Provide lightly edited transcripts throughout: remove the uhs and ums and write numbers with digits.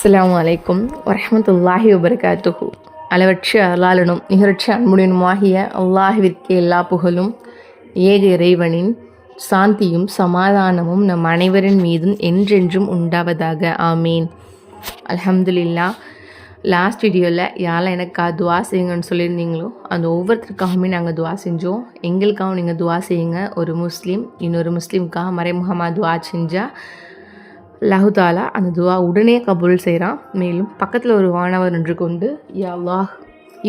அஸ்ஸலாமு அலைக்கும் வரஹ்மத்துல்லாஹி வபரகாத்துஹு. அளவற்ற அருளாளனும் நிகரற்ற அன்புடனுமாகிய அல்லாஹ்விற்கே எல்லா புகழும். ஏக இறைவனின் சாந்தியும் சமாதானமும் நம் அனைவரின் மீதும் என்றென்றும் உண்டாவதாக. ஆமீன். அல்ஹம்துலில்லாஹ். லாஸ்ட் வீடியோவில் யாரெல்லாம் எனக்கா துவா செய்யுங்கன்னு சொல்லியிருந்தீங்களோ அந்த ஒவ்வொருத்தருக்காகவுமே நாங்கள் துவா செஞ்சோம். எங்களுக்காகவும் நீங்கள் துவா செய்யுங்க. ஒரு முஸ்லீம் இன்னொரு முஸ்லீமுக்காக மறைமுகமாக துவா செஞ்சால் அல்லாஹு தாலா அந்த துவா உடனே கபூல் செய்கிறான். மேலும் பக்கத்தில் ஒரு வானவர் நின்று கொண்டு யா அல்லாஹ்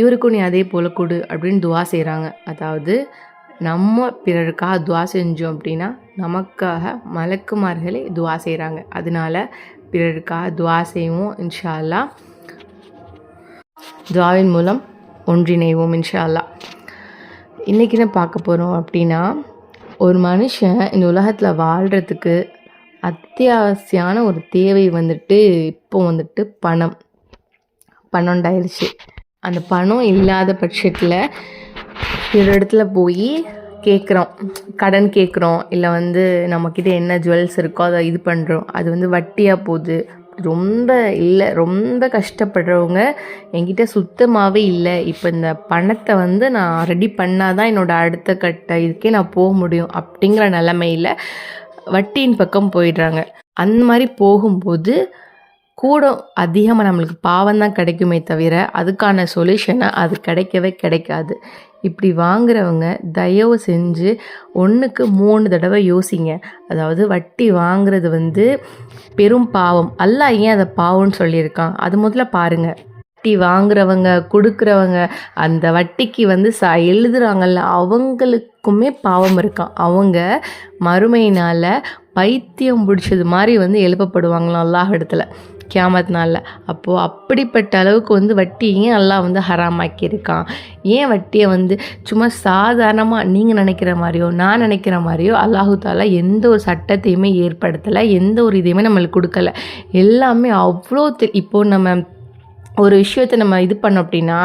இவருக்கும் நீ அதே போல் கொடு அப்படின்னு துவா செய்கிறாங்க. அதாவது நம்ம பிறருக்காக துவா செஞ்சோம் அப்படின்னா நமக்காக மலக்குமார்களே துவா செய்கிறாங்க. அதனால பிறருக்காக துவா செய்வோம். இன்ஷா அல்லாஹ் துவாவின் மூலம் ஒன்றிணைவோம். இன்ஷா அல்லாஹ். இன்றைக்கி என்ன பார்க்க போகிறோம் அப்படின்னா, ஒரு மனுஷன் இந்த உலகத்தில் வாழ்கிறதுக்கு அத்தியாவசியமான ஒரு தேவை இப்போ பணம்ண்டாயிடுச்சு. அந்த பணம் இல்லாத பட்சத்தில் ஒரு இடத்துல போய் கேட்குறோம், கடன் கேட்குறோம், இல்லை நம்மக்கிட்ட என்ன ஜுவல்ஸ் இருக்கோ அதை இது பண்ணுறோம், அது வட்டியாக போகுது. ரொம்ப கஷ்டப்படுறவங்க என்கிட்ட சுத்தமாகவே இல்லை, இப்போ இந்த பணத்தை நான் ரெடி பண்ணால் தான் என்னோடய அடுத்த கட்ட இதுக்கே நான் போக முடியும் அப்படிங்கிற நிலமையில் வட்டியின் பக்கம் போயிடுறாங்க. அந்த மாதிரி போகும்போது கூட அதிகமாக நம்மளுக்கு பாவம் தான் கிடைக்குமே தவிர அதுக்கான சொல்யூஷனை அது கிடைக்காது. இப்படி வாங்குறவங்க தயவு செஞ்சு 1க்கு 3 தடவை யோசிங்க. அதாவது வட்டி வாங்குறது பெரும் பாவம். அல்லாஹ் ஏன் அதை பாவம்னு சொல்லியிருக்கான் அது முதல்ல பாருங்கள். வட்டி வாங்குறவங்க கொடுக்குறவங்க அந்த வட்டிக்கு எழுதுகிறாங்கல்ல அவங்களுக்குமே பாவம் இருக்கான். அவங்க மறுமையினால் பைத்தியம் பிடிச்சது மாதிரி எழுப்பப்படுவாங்களாம் அல்லாஹ் இடத்துல கியாமத் நாளில். அப்போது அப்படிப்பட்ட அளவுக்கு வட்டி ஏன் அல்லாஹ் ஹராமாக்கியிருக்கான்? ஏன் வட்டியை சும்மா சாதாரணமாக நீங்கள் நினைக்கிற மாதிரியோ நான் நினைக்கிற மாதிரியோ அல்லாஹு தாலா எந்த ஒரு சட்டத்தையுமே ஏற்படுத்தலை, எந்த ஒரு இதையுமே நம்மளுக்கு கொடுக்கலை. எல்லாமே அவ்வளோ இப்போது நம்ம ஒரு விஷயத்தை நம்ம இது பண்ணோம் அப்படின்னா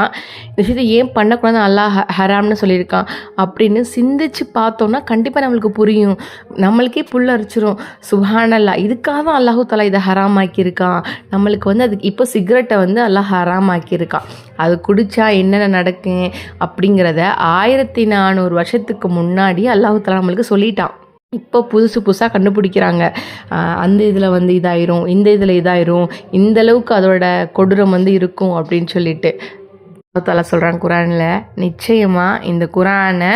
இந்த விஷயத்தை ஏன் பண்ணக்கூடாது அல்லாஹ் ஹராம்னு சொல்லியிருக்கான் அப்படின்னு சிந்திச்சு பார்த்தோன்னா கண்டிப்பாக நம்மளுக்கு புரியும். நம்மளுக்கே புல்லரிச்சிரும். சுப்ஹானல்லாஹ், இதுக்காக தான் அல்லாஹு தாலா இதை ஹராமாக்கியிருக்கான். நம்மளுக்கு அதுக்கு இப்போ சிகரெட்டை அல்லாஹ் ஹராமாக்கியிருக்கான். அது குடித்தா என்னென்ன நடக்கும் அப்படிங்கிறத 1400 வருஷத்துக்கு முன்னாடி அல்லாஹு தாலா நம்மளுக்கு சொல்லிட்டான். இப்போ புதுசாக கண்டுபிடிக்கிறாங்க. அந்த இதில் இதாயிரும், இந்த இதில் இதாயிரும், இந்தளவுக்கு அதோட கொடூரம் இருக்கும் அப்படின்னு சொல்லிட்டு அல்லாஹ் சொல்கிறான் குரானில். நிச்சயமாக இந்த குரானை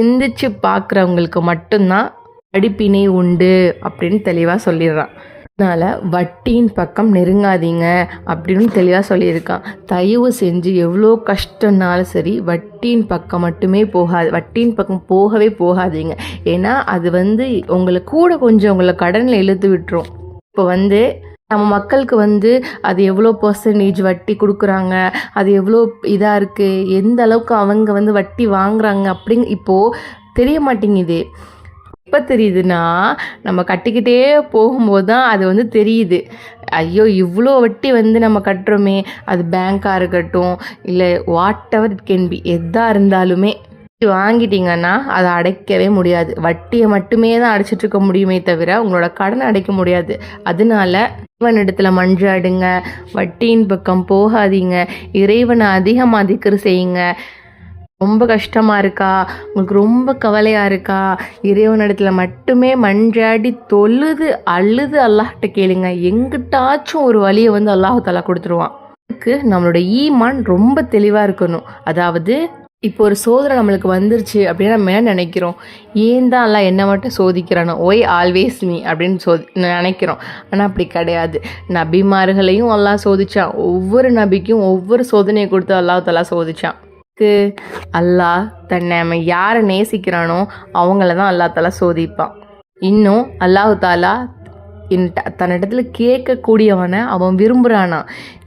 சிந்திச்சு பார்க்குறவங்களுக்கு மட்டும்தான் படிப்பினை உண்டு அப்படின்னு தெளிவாக சொல்லிடுறான். அதனால் வட்டியின் பக்கம் நெருங்காதீங்க அப்படின்னு தெளிவாக சொல்லியிருக்கான். தயவு செஞ்சு எவ்வளோ கஷ்டம்னாலும் சரி வட்டியின் பக்கம் மட்டுமே வட்டியின் பக்கம் போகாதீங்க. ஏன்னா அது உங்களை கூட கொஞ்சம் உங்களை கடனில் இழுத்து விட்டுரும். இப்போ நம்ம மக்களுக்கு அது எவ்வளோ பர்சன்டேஜ் வட்டி கொடுக்குறாங்க, அது எவ்வளோ இதாக இருக்குது, எந்த அளவுக்கு அவங்க வட்டி வாங்குறாங்க இப்போது தெரிய மாட்டேங்குது. எப்போ தெரியுதுன்னா நம்ம கட்டிக்கிட்டே போகும்போது தான் அது தெரியுது. ஐயோ இவ்வளோ வட்டி நம்ம கட்டுறோமே, அது பேங்காக இருக்கட்டும் இல்லை what ever it can be, எதாக இருந்தாலுமே வாங்கிட்டீங்கன்னா அதை அடைக்கவே முடியாது. வட்டியை மட்டுமே தான் அடைச்சிட்ருக்க முடியுமே தவிர உங்களோட கடனை அடைக்க முடியாது. அதனால இறைவனிடத்தில் மன்றாடுங்க, வட்டியின் பக்கம் போகாதீங்க, இறைவனை அதிகமாக திக்ர் செய்யுங்க. ரொம்ப கஷ்டமாக இருக்கா, உங்களுக்கு ரொம்ப கவலையாக இருக்கா, இறைவனிடத்தில் மட்டுமே மன்றாடி அழுது அல்லாஹ்கிட்ட கேளுங்க. எங்கிட்டாச்சும் ஒரு வழியை அல்லாஹு தாலா கொடுத்துருவான். அதுக்கு நம்மளோட ஈமான் ரொம்ப தெளிவாக இருக்கணும். அதாவது இப்போ ஒரு சோதனை நம்மளுக்கு வந்துருச்சு அப்படின்னு நம்ம என்ன நினைக்கிறோம், ஏன் தான் எல்லாம் என்ன மட்டும் சோதிக்கிறானோ, ஒய் ஆல்வேஸ் மீ அப்படின்னு நினைக்கிறோம். ஆனால் அப்படி கிடையாது. நபிமார்களையும் அல்லாஹ் சோதிச்சான். ஒவ்வொரு நபிக்கும் ஒவ்வொரு சோதனையை கொடுத்து அல்லாஹ் தாலா சோதிச்சான். அல்லாஹ் தன்னை யாரை நேசிக்கிறானோ அவங்கள தான் அல்லாஹ் தாலா சோதிப்பான். இன்னும் அல்லாஹு தாலா தன்னிடத்துல கேட்கக்கூடியவனை அவன் விரும்புகிறானா.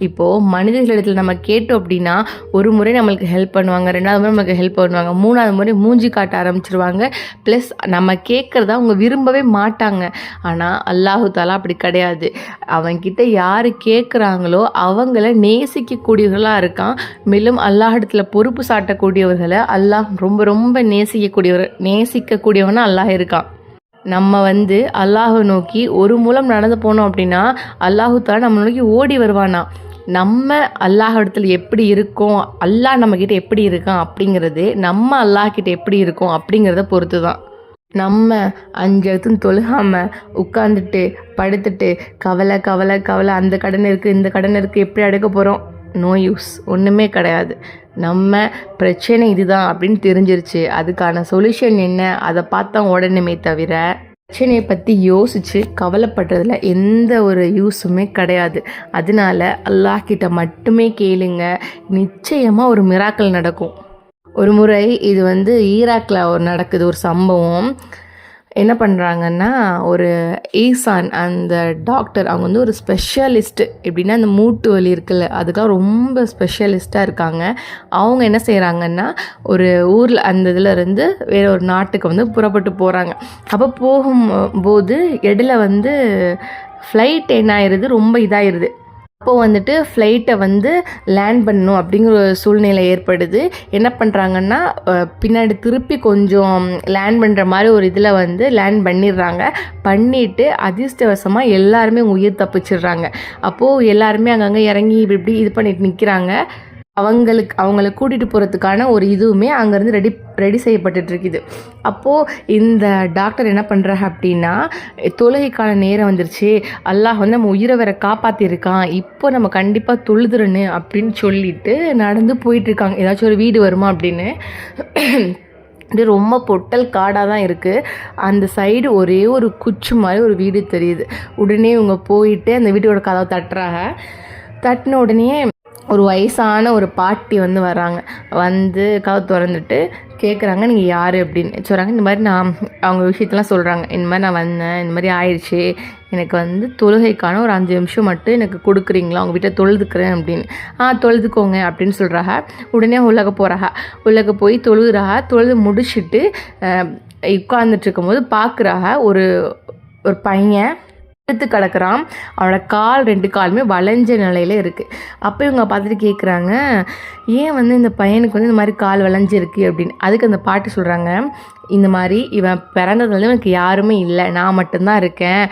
இப்போது மனிதர்களிடத்தில் நம்ம கேட்டோம் அப்படின்னா ஒரு முறை நம்மளுக்கு ஹெல்ப் பண்ணுவாங்க, 2வது முறை நம்மளுக்கு ஹெல்ப் பண்ணுவாங்க, 3வது முறை மூஞ்சி காட்ட ஆரம்பிச்சிருவாங்க. ப்ளஸ் நம்ம கேட்குறத அவங்க விரும்பவே மாட்டாங்க. ஆனால் அல்லாஹு தாலா அப்படி கிடையாது. அவன்கிட்ட யார் கேட்குறாங்களோ அவங்கள நேசிக்கக்கூடியவர்களாக இருக்கான். மேலும் அல்லாஹிடத்தில் பொறுப்பு சாட்டக்கூடியவர்களை அல்லாஹ் ரொம்ப நேசிக்கக்கூடியவனாக அல்லாஹ் இருக்கான். நம்ம வந்து அல்லாஹை நோக்கி ஒரு மூலம் நடந்து போனோம் அப்படின்னா அல்லாஹு தாலா நம்ம நோக்கி ஓடி வருவானா. நம்ம அல்லாஹ் இடத்துல எப்படி இருக்கோம், அல்லாஹ் நம்மக்கிட்ட எப்படி இருக்கான் அப்படிங்கிறது நம்ம அல்லாஹ் கிட்ட எப்படி இருக்கோம் அப்படிங்கிறத பொறுத்து தான். நம்ம 5 இடத்துன்னு தொழுகாமல் உட்காந்துட்டு படுத்துட்டு கவலை கவலை கவலை, அந்த கடன் இருக்குது இந்த கடன் இருக்குது, எப்படி அடைக்க போகிறோம், நோ யூஸ், ஒன்றுமே கிடையாது. நம்ம பிரச்சனை இதுதான் அப்படின்னு தெரிஞ்சிருச்சு, அதுக்கான சொல்யூஷன் என்ன அதை பார்த்தா உடனே தவிர பிரச்சனையை பற்றி யோசித்து கவலைப்படுறதுல எந்த ஒரு யூஸுமே கிடையாது. அதனால அல்லாஹ் கிட்ட மட்டுமே கேளுங்க, நிச்சயமாக ஒரு மிராக்கள் நடக்கும். ஒரு முறை இது வந்து ஈராக்கில் நடக்குது ஒரு சம்பவம். என்ன பண்ணுறாங்கன்னா, ஒரு ஈசான் அந்த டாக்டர், அவங்க வந்து ஒரு ஸ்பெஷலிஸ்ட்டு, எப்படின்னா அந்த மூட்டு வலி இருக்குல்ல அதுக்கெலாம் ரொம்ப ஸ்பெஷலிஸ்ட்டாக இருக்காங்க. அவங்க என்ன செய்கிறாங்கன்னா, ஒரு ஊரில் அந்த இதில் இருந்து வேறு ஒரு நாட்டுக்கு வந்து புறப்பட்டு போகிறாங்க. அப்போ போகும்போது இடையில வந்து ஃப்ளைட் என்ன ஆயிடுது, ரொம்ப இதாகிடுது. அப்போது வந்துட்டு ஃப்ளைட்டை வந்து லேண்ட் பண்ணணும் அப்படிங்கிற ஒரு சூழ்நிலை ஏற்படுது. என்ன பண்ணுறாங்கன்னா, பின்னாடி திருப்பி கொஞ்சம் லேண்ட் பண்ணுற மாதிரி ஒரு இதில் வந்து லேண்ட் பண்ணிவிட்டு அதிர்ஷ்டவசமாக எல்லாருமே உயிர் தப்பிச்சிடுறாங்க. அப்போது எல்லாருமே அங்கங்கே இறங்கி இப்படி இது பண்ணிட்டு நிற்கிறாங்க. அவங்கள கூட்டிகிட்டு போகிறதுக்கான ஒரு இதுவுமே அங்கேருந்து ரெடி செய்யப்பட்டுருக்குது. அப்போது இந்த டாக்டர் என்ன பண்ணுறாங்க அப்படின்னா, தொழுகைக்கான நேரம் வந்துருச்சு, அல்லாஹ் வந்து நம்ம உயிரை வேற காப்பாற்றிருக்கான், இப்போ நம்ம கண்டிப்பாக தொழுதுறன்னு அப்படின்னு சொல்லிட்டு நடந்து போயிட்டுருக்காங்க. ஏதாச்சும் ஒரு வீடு வருமா அப்படின்னு. இது ரொம்ப பொட்டல் காடாக தான் இருக்குது. அந்த சைடு ஒரே ஒரு குச்சி மாதிரி ஒரு வீடு தெரியுது. உடனே இவங்க போயிட்டு அந்த வீட்டோட கதவை தட்டின உடனே ஒரு வயசான ஒரு பாட்டி வந்து வராங்க. வந்து கதவு திறந்துட்டு கேட்குறாங்க, நீங்கள் யார் அப்படின்னு சொல்கிறாங்க. இந்த மாதிரி நான் அவங்க விஷயத்தெலாம் சொல்கிறாங்க. இந்த மாதிரி நான் வந்தேன், இந்த மாதிரி ஆயிடுச்சு, எனக்கு வந்து தொழுகைக்கான ஒரு 5 நிமிஷம் மட்டும் எனக்கு கொடுக்குறீங்களா, அவங்க வீட்டை தொழுதுக்கிறேன் அப்படின்னு. தொழுதுக்கோங்க அப்படின்னு சொல்கிறாங்க. உடனே உள்ளக போய் தொழுது முடிச்சுட்டு உட்கார்ந்துட்டு இருக்கும்போது பார்க்குறாங்க, ஒரு பையன் எடுத்து கிடக்குறான். அவனோட 2 காலுமே வளைஞ்ச நிலையில் இருக்குது. அப்போ இவங்க பார்த்துட்டு கேட்குறாங்க, ஏன் வந்து இந்த பையனுக்கு வந்து இந்த மாதிரி கால் வளைஞ்சிருக்கு அப்படின்னு. அதுக்கு அந்த பாட்டி சொல்கிறாங்க, இந்த மாதிரி இவன் பிறந்ததுலேருந்து எனக்கு யாருமே இல்லை, நான் மட்டும்தான் இருக்கேன்,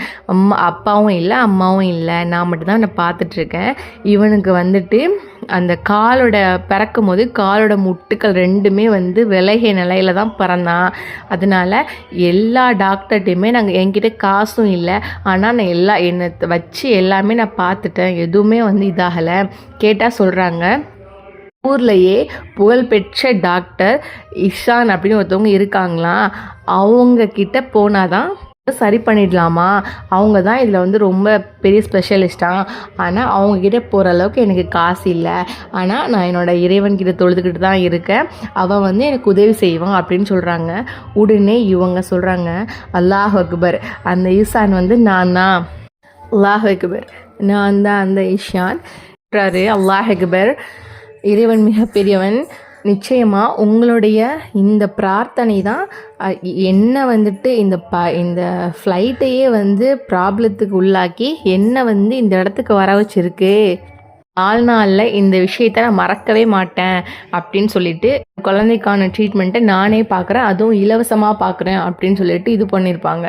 அப்பாவும் இல்லை அம்மாவும் இல்லை, நான் மட்டும்தான் என்னை பார்த்துட்ருக்கேன். இவனுக்கு வந்துட்டு அந்த பிறக்கும் போது காலோட முட்டுக்கள் 2மே வந்து விலகிய நிலையில் தான் பிறந்தான். அதனால் எல்லா டாக்டர்கிட்டையுமே என்கிட்ட காசும் இல்லை, ஆனால் நான் என்னை வச்சு எல்லாமே நான் பார்த்துட்டேன், எதுவுமே வந்து இதாகலை. கேட்டால் சொல்கிறாங்க, ஊர்லேயே புகழ்பெற்ற டாக்டர் இஷான் அப்படின்னு ஒருத்தவங்க இருக்காங்களாம், அவங்கக்கிட்ட போனால் தான் சரி பண்ணிடலாமா, அவங்க தான் இதில் வந்து ரொம்ப பெரிய ஸ்பெஷலிஸ்ட்டாக, ஆனால் அவங்கக்கிட்ட போகிற அளவுக்கு எனக்கு காசு இல்லை, ஆனால் நான் என்னோடய இறைவன்கிட்ட தொழுதுகிட்டு தான் இருக்கேன், அவன் வந்து எனக்கு உதவி செய்வான் அப்படின்னு சொல்கிறாங்க. உடனே இவங்க சொல்கிறாங்க, அல்லாஹ் அக்பர், அந்த ஈசான் வந்து நான் தான், அல்லாஹ் அக்பர், நான் தான் அந்த ஈஷான். அல்லாஹ் அக்பர், இறைவன் மிக பெரியவன், நிச்சயமாக உங்களுடைய இந்த பிரார்த்தனை தான் என்னை வந்துட்டு இந்த ஃப்ளைட்டையே வந்து ப்ராப்ளத்துக்கு உள்ளாக்கி என்னை வந்து இந்த இடத்துக்கு வர வச்சிருக்கு, நாளில் இந்த விஷயத்த நான் மறக்கவே மாட்டேன் அப்படின்னு சொல்லிட்டு குழந்தைக்கான ட்ரீட்மெண்ட்டை நானே பார்க்குறேன், அதுவும் இலவசமாக பார்க்குறேன் அப்படின்னு சொல்லிட்டு இது பண்ணியிருப்பாங்க.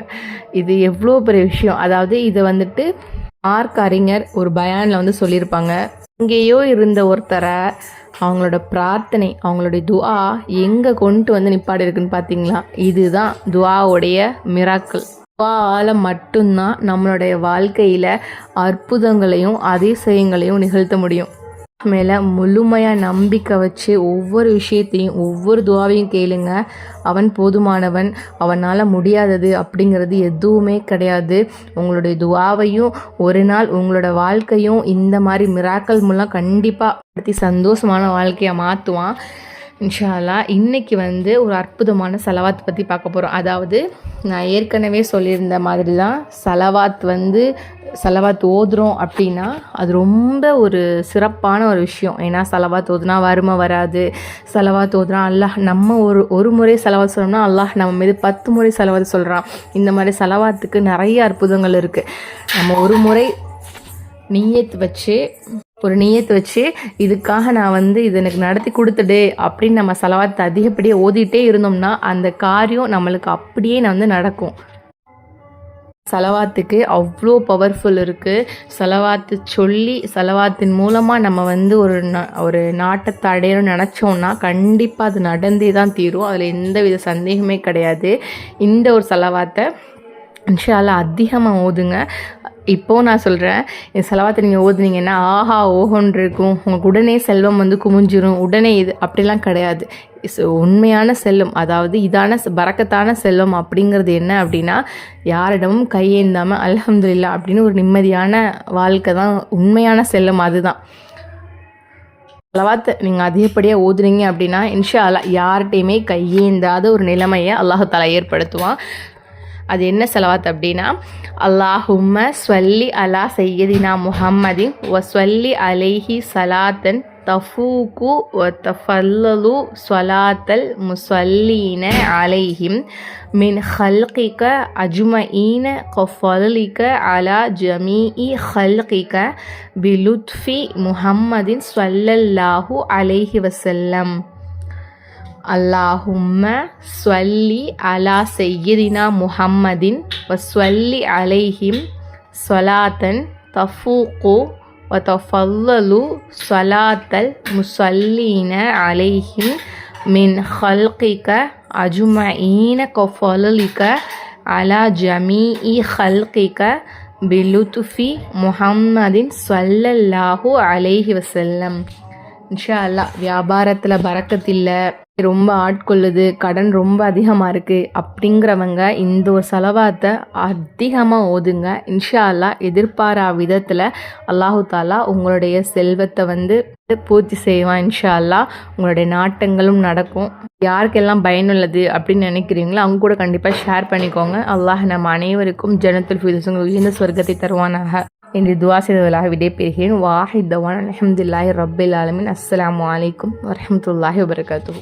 இது எவ்வளோ பெரிய விஷயம். அதாவது இதை வந்துட்டு அறிஞர் ஒரு பயானில் வந்து சொல்லியிருப்பாங்க, எங்கேயோ இருந்த ஒருத்தரை அவங்களோட பிரார்த்தனை, அவங்களுடைய துஆ எங்கே கொண்டு வந்து நிப்பாடி இருக்குன்னு பார்த்தீங்களா? இதுதான் துஆவுடைய மிராக்கிள். துஆவால் மட்டும்தான் நம்மளுடைய வாழ்க்கையில் அற்புதங்களையும் அதிசயங்களையும் நிகழ்த்த முடியும். மேலே முழுமையாக நம்பிக்கை வச்சு ஒவ்வொரு விஷயத்தையும் ஒவ்வொரு துஆவையும் கேளுங்க. அவன் போதுமானவன், அவனால் முடியாதது அப்படிங்கிறது எதுவுமே கிடையாது. உங்களுடைய துஆவையும் ஒரு நாள் உங்களோட வாழ்க்கையும் இந்த மாதிரி மிராக்கள் மூலம் கண்டிப்பாக அடுத்து சந்தோஷமான வாழ்க்கையை மாற்றுவான் இன்ஷா அல்லாஹ். இன்றைக்கி வந்து ஒரு அற்புதமான சலவாத் பற்றி பார்க்க போகிறோம். அதாவது நான் ஏற்கனவே சொல்லியிருந்த மாதிரி தான் சலவாத் ஓதுறோம் அப்படின்னா அது ரொம்ப ஒரு சிறப்பான ஒரு விஷயம். ஏன்னா சலவாத் ஓதுனா வறுமை வராது, சலவாத் ஓதுனா அல்லாஹ் நம்ம ஒரு முறை சலவாத் சொல்லணும்னா அல்லாஹ் நம்ம மீது 10 முறை சலவாத் சொல்கிறான். இந்த மாதிரி சலவாத்துக்கு நிறைய அற்புதங்கள் இருக்குது. நம்ம ஒரு முறை நியத்து வச்சு இதுக்காக நான் வந்து இது எனக்கு நடத்தி கொடுத்துடு அப்படின்னு நம்ம சலவாத்தை அதிகப்படியாக ஓதிட்டே இருந்தோம்னா அந்த காரியம் நம்மளுக்கு அப்படியே நடக்கும். சலவாத்துக்கு அவ்வளோ பவர்ஃபுல் இருக்குது. சலவாத்து சொல்லி சலவாத்தின் மூலமாக நம்ம வந்து ஒரு நாட்டத்தை அடையணும்னு நினச்சோன்னா கண்டிப்பாக அது நடந்தே தான் தீரும். அதில் எந்த வித சந்தேகமே கிடையாது. இந்த ஒரு சலவாத்தை இன்ஷா அல்லாஹ் அதிகமாக ஓதுங்க. இப்போது நான் சொல்கிறேன், இந்த செலவாத்தை நீங்கள் ஓதுனீங்கன்னா ஆஹா ஓஹோன்னு இருக்கும், உங்களுக்கு உடனே செல்வம் வந்து குமிஞ்சிரும், உடனே இது அப்படிலாம் கிடையாது. உண்மையான செல்வம், அதாவது இதான பரக்கத்தான செல்வம் அப்படிங்கிறது என்ன அப்படின்னா, யாரிடமும் கையேந்தாமல் அல்ஹம்துலில்லாஹ் அப்படின்னு ஒரு நிம்மதியான வாழ்க்கை தான் உண்மையான செல்வம். அதுதான் செலவாத்தை நீங்கள் அதிகப்படியாக ஓதுனீங்க அப்படின்னா இன்ஷா அல்லாஹ் யார்கிட்டையுமே கையேந்தாத ஒரு நிலைமையை அல்லாஹ் தஆலா ஏற்படுத்துவான். அது என்ன செலவாத் அப்படின்னா, அல்லாஹும்ம ஸ்வல்லி அலா சையதினா முஹம்மதின் வஸ்வல்லி அலைஹி சலாத்தன் தஃபூக்கு வ தஃபல்லு ஸ்வலாத்தல் முஸ்வல்லீன அலைஹிம் மின் ஹல்கிக அஜ்மஈன கஃபலிக அலா ஜமீஇ ஹல்கிக பிலுத்ஃபி முஹம்மதின் ஸல்லல்லாஹு அலைஹி வஸல்லம். அல்லாஹும்ம ஸ்வல்லி அலா சையதினா முஹம்மதின் வஸ்வல்லி அலைஹிம் ஸலாத்தன் தஃபூக்கு வ தஃபல்லு ஸலாத்தல் முஸல்லீன அலைஹிம் மின் ஹல்கிக அஜ்மஈன கஃபலிக அலா ஜமீஇ ஹல்கிக பிலுத்ஃபி முஹம்மதின் ஸல்லல்லாஹு அலைஹி வஸல்லம். இன்ஷா அல்லாஹ் வியாபாரத்தில் பரக்கத்தில்லை, ரொம்ப ஆட்கொள்ளுது, கடன் ரொம்ப அதிகமாக இருக்குது அப்படிங்கிறவங்க இந்த ஒரு செலவாத்தை அதிகமாக ஓதுங்க. இன்ஷா அல்லாஹ் எதிர்பாரா விதத்தில் அல்லாஹு தாலா உங்களுடைய செல்வத்தை வந்து பூர்த்தி செய்வான். இன்ஷா அல்லாஹ் உங்களுடைய நாட்டங்களும் நடக்கும். யாருக்கெல்லாம் பயனுள்ளது அப்படின்னு நினைக்கிறீங்களோ அவங்க கூட கண்டிப்பாக ஷேர் பண்ணிக்கோங்க. அல்லாஹ் நம்ம அனைவருக்கும் ஜன்னத்துல் ஃபிர்தௌஸ் உயர்ந்த சொர்க்கத்தை தருவானாக என்று துவா செய்தவர்களாக விடைபெறுகிறேன். வாஹித் தவான் அல்ஹம்துலில்லாஹி ரப்பில் ஆலமீன். அஸ்ஸலாமு அலைக்கும் வரஹ்மத்துல்லாஹி வபரகாத்துஹு.